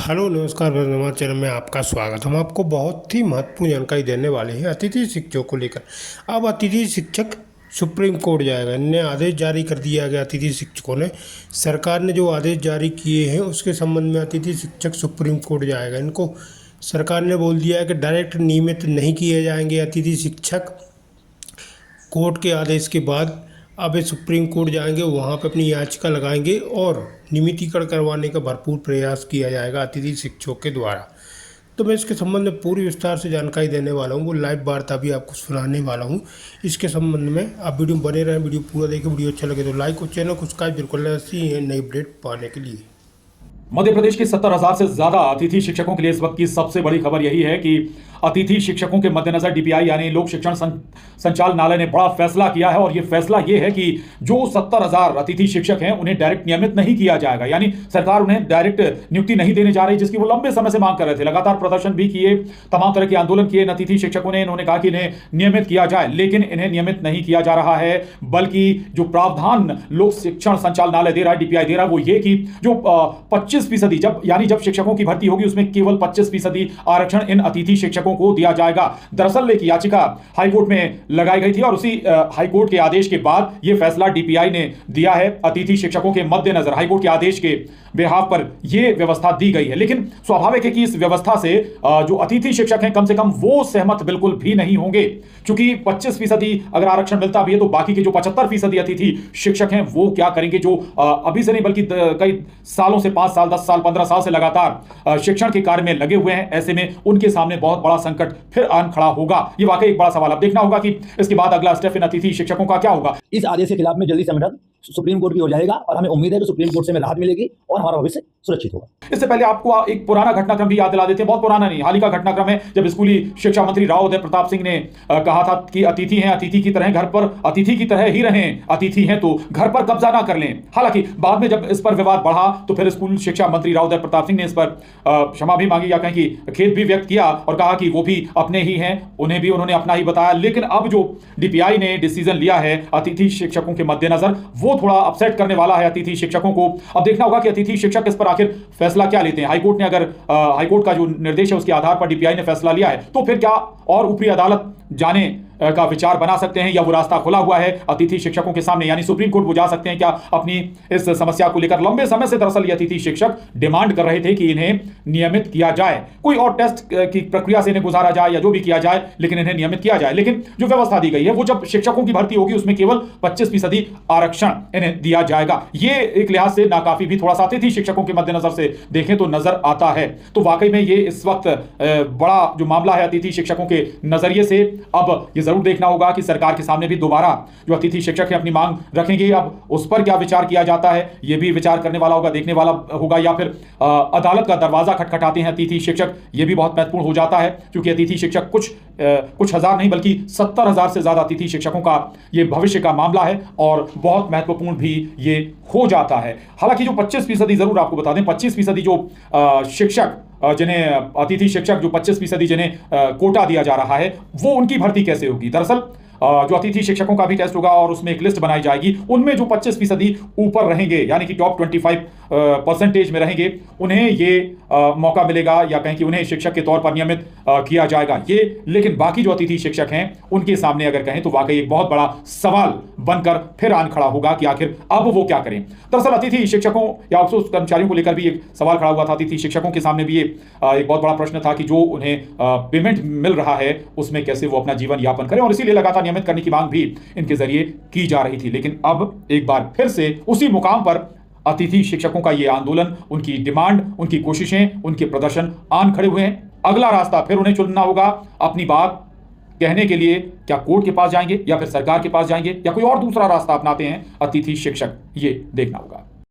Hello नमस्कार हमारे channel में आपका स्वागत। हम आपको बहुत ही महत्वपूर्ण जानकारी देने वाले हैं अतिथि शिक्षकों को लेकर। अब अतिथि शिक्षक सुप्रीम कोर्ट जाएगा। इनने आदेश जारी कर दिया गया। अतिथि शिक्षकों ने, सरकार ने जो आदेश जारी किए हैं उसके संबंध में अतिथि शिक्षक सुप्रीम कोर्ट जाएगा। इनको सरकार ने बोल दिया है कि डायरेक्ट नियमित नहीं किए जाएंगे अतिथि शिक्षक। कोर्ट के आदेश के बाद अब ये सुप्रीम कोर्ट जाएंगे, वहाँ पे अपनी याचिका लगाएंगे और नियमितीकरण करवाने का भरपूर प्रयास किया जाएगा अतिथि शिक्षकों के द्वारा। तो मैं इसके संबंध में पूरी विस्तार से जानकारी देने वाला हूँ। वो लाइव वार्ता भी आपको सुनाने वाला हूँ। इसके संबंध में आप वीडियो में बने रहें, वीडियो पूरा देखें। वीडियो अच्छा लगे तो लाइक और चैनल को सब्सक्राइब बिल्कुल ऐसी नई अपडेट पाने के लिए। मध्य प्रदेश के 70,000 से ज्यादा अतिथि शिक्षकों के लिए इस वक्त की सबसे बड़ी खबर यही है कि अतिथि शिक्षकों के मद्देनजर डीपीआई यानी लोक शिक्षण संचालनालय ने बड़ा फैसला किया है। और यह फैसला यह है कि जो 70,000 अतिथि शिक्षक हैं उन्हें डायरेक्ट नियमित नहीं किया जाएगा। यानी सरकार उन्हें डायरेक्ट नियुक्ति नहीं देने जा रही, जिसकी वो लंबे समय से मांग कर रहे थे। लगातार प्रदर्शन भी किए, तमाम तरह के आंदोलन किए अतिथि शिक्षकों ने। इन्होंने कहा कि इन्हें नियमित किया जाए, लेकिन इन्हें नियमित नहीं किया जा रहा है। बल्कि जो प्रावधान लोक शिक्षण संचालनालय दे रहा है, डीपीआई दे रहा है, वो ये कि जो 25% जब शिक्षकों की भर्ती होगी उसमें केवल 25% आरक्षण इन अतिथि शिक्षकों को दिया जाएगा। दरअसल एक याचिका हाईकोर्ट में लगाई गई थी और उसी हाईकोर्ट के आदेश के बाद यह फैसला डीपीआई ने दिया है। अतिथि शिक्षकों के मद्देनजर हाईकोर्ट के आदेश के बिहाफ पर यह व्यवस्था दी गई है। लेकिन स्वाभाविक है कि इस व्यवस्था से जो अतिथि शिक्षक हैं कम से कम वो सहमत बिल्कुल भी नहीं होंगे, क्योंकि 25% अगर आरक्षण मिलता भी है तो बाकी के जो 75% अतिथि शिक्षक हैं वो क्या करेंगे, जो अभी से नहीं बल्कि कई सालों से 5 साल 10 साल 15 साल से लगातार शिक्षण के कार्य में लगे हुए हैं। ऐसे में उनके सामने बहुत बड़ा संकट फिर आन खड़ा होगा। ये वाकई एक बड़ा सवाल। अब देखना होगा कि इसके बाद अगला स्टेप इन अतिथि शिक्षकों का क्या होगा। इस आदेश के खिलाफ में जल्दी संगठन सुप्रीम कोर्ट की हो जाएगा और हमें उम्मीद है कि सुप्रीम कोर्ट से हमें राहत मिलेगी और हमारा भविष्य सुरक्षित होगा। इससे पहले आपको एक पुराना घटनाक्रम भी याद दिला देते हैं। बहुत पुराना नहीं, हाल ही का घटनाक्रम है, जब स्कूली शिक्षा मंत्री राव उदय प्रताप सिंह ने कहा था कि अतिथि हैं, अतिथि की तरह घर पर अतिथि की तरह ही रहें, अतिथि हैं तो घर पर कब्जा ना कर लें। हालांकि बाद में जब इस पर विवाद बढ़ा तो फिर स्कूल शिक्षा मंत्री राव उदय प्रताप सिंह ने इस पर क्षमा भी मांगी, या कहें कि खेद भी व्यक्त किया और कहा कि वो भी अपने ही हैं, उन्हें भी उन्होंने अपना ही बताया। लेकिन अब जो डीपीआई ने डिसीजन लिया है अतिथि शिक्षकों के मद्देनजर, वो थोड़ा अपसेट करने वाला है अतिथि शिक्षकों को। अब देखना होगा कि अतिथि शिक्षक इस पर आखिर फैसला क्या लेते हैं। हाईकोर्ट ने अगर हाईकोर्ट का जो निर्देश है उसके आधार पर डीपीआई ने फैसला लिया है तो फिर क्या और ऊपरी अदालत जाने का विचार बना सकते हैं, या वो रास्ता खुला हुआ है अतिथि शिक्षकों के सामने, यानी सुप्रीम कोर्ट वो जा सकते हैं क्या अपनी इस समस्या को लेकर। लंबे समय से दरअसल ये अतिथि शिक्षक डिमांड कर रहे थे कि इन्हें नियमित किया जाए, कोई और टेस्ट की प्रक्रिया से इन्हें गुजारा जाए या जो भी किया जाए, लेकिन इन्हें नियमित किया जाए। लेकिन जो व्यवस्था दी गई है वो जब शिक्षकों की भर्ती होगी उसमें केवल 25% आरक्षण इन्हें दिया जाएगा। ये एक लिहाज से नाकाफी भी थोड़ा सा अतिथि शिक्षकों के मद्देनजर से देखें तो नजर आता है। तो वाकई में ये इस वक्त बड़ा जो मामला है अतिथि शिक्षकों के नजरिए से, अब ये जरूर देखना होगा कि सरकार के सामने भी दोबारा जो अतिथि शिक्षक है अपनी मांग रखेंगे। अब उस पर क्या विचार किया जाता है ये भी विचार करने वाला होगा, देखने वाला होगा, या फिर अदालत का दरवाजा खटखटाते हैं अतिथि शिक्षक। ये भी बहुत महत्वपूर्ण हो जाता है, क्योंकि अतिथि शिक्षक कुछ हजार नहीं बल्कि 70,000 से ज्यादा अतिथि शिक्षकों का ये भविष्य का मामला है और बहुत महत्वपूर्ण भी ये हो जाता है। हालांकि जो 25% जरूर आपको बता दें, 25% जो शिक्षक जिन्हें अतिथि शिक्षक जो 25% जिन्हें कोटा दिया जा रहा है वो उनकी भर्ती कैसे होगी। दरअसल जो अतिथि शिक्षकों का भी टेस्ट होगा और उसमें एक लिस्ट बनाई जाएगी, उनमें जो 25% ऊपर रहेंगे यानी कि टॉप 25% में रहेंगे, उन्हें ये मौका मिलेगा, या कहें कि उन्हें शिक्षक के तौर पर नियमित किया जाएगा ये। लेकिन बाकी जो अतिथि शिक्षक हैं उनके सामने अगर कहें तो वाकई एक बहुत बड़ा सवाल बनकर फिर आन खड़ा होगा कि आखिर अब वो क्या करें। दरअसल अतिथि शिक्षकों या आउटसोर्स कर्मचारियों को लेकर भी एक सवाल खड़ा हुआ था। अतिथि शिक्षकों के सामने भी एक बहुत बड़ा प्रश्न था कि जो उन्हें पेमेंट मिल रहा है उसमें कैसे वो अपना जीवन यापन करें, और इसीलिए लगातार नियमित करने की मांग भी इनके जरिए की जा रही थी। लेकिन अब एक बार फिर से उसी मुकाम पर अतिथि शिक्षकों का ये आंदोलन, उनकी डिमांड, उनकी कोशिशें, उनके प्रदर्शन आन खड़े हुए हैं। अगला रास्ता फिर उन्हें चुनना होगा। अपनी बात कहने के लिए क्या कोर्ट के पास जाएंगे या फिर सरकार के पास जाएंगे या कोई और दूसरा रास्ता अपनाते हैं अतिथि शिक्षक, ये देखना होगा।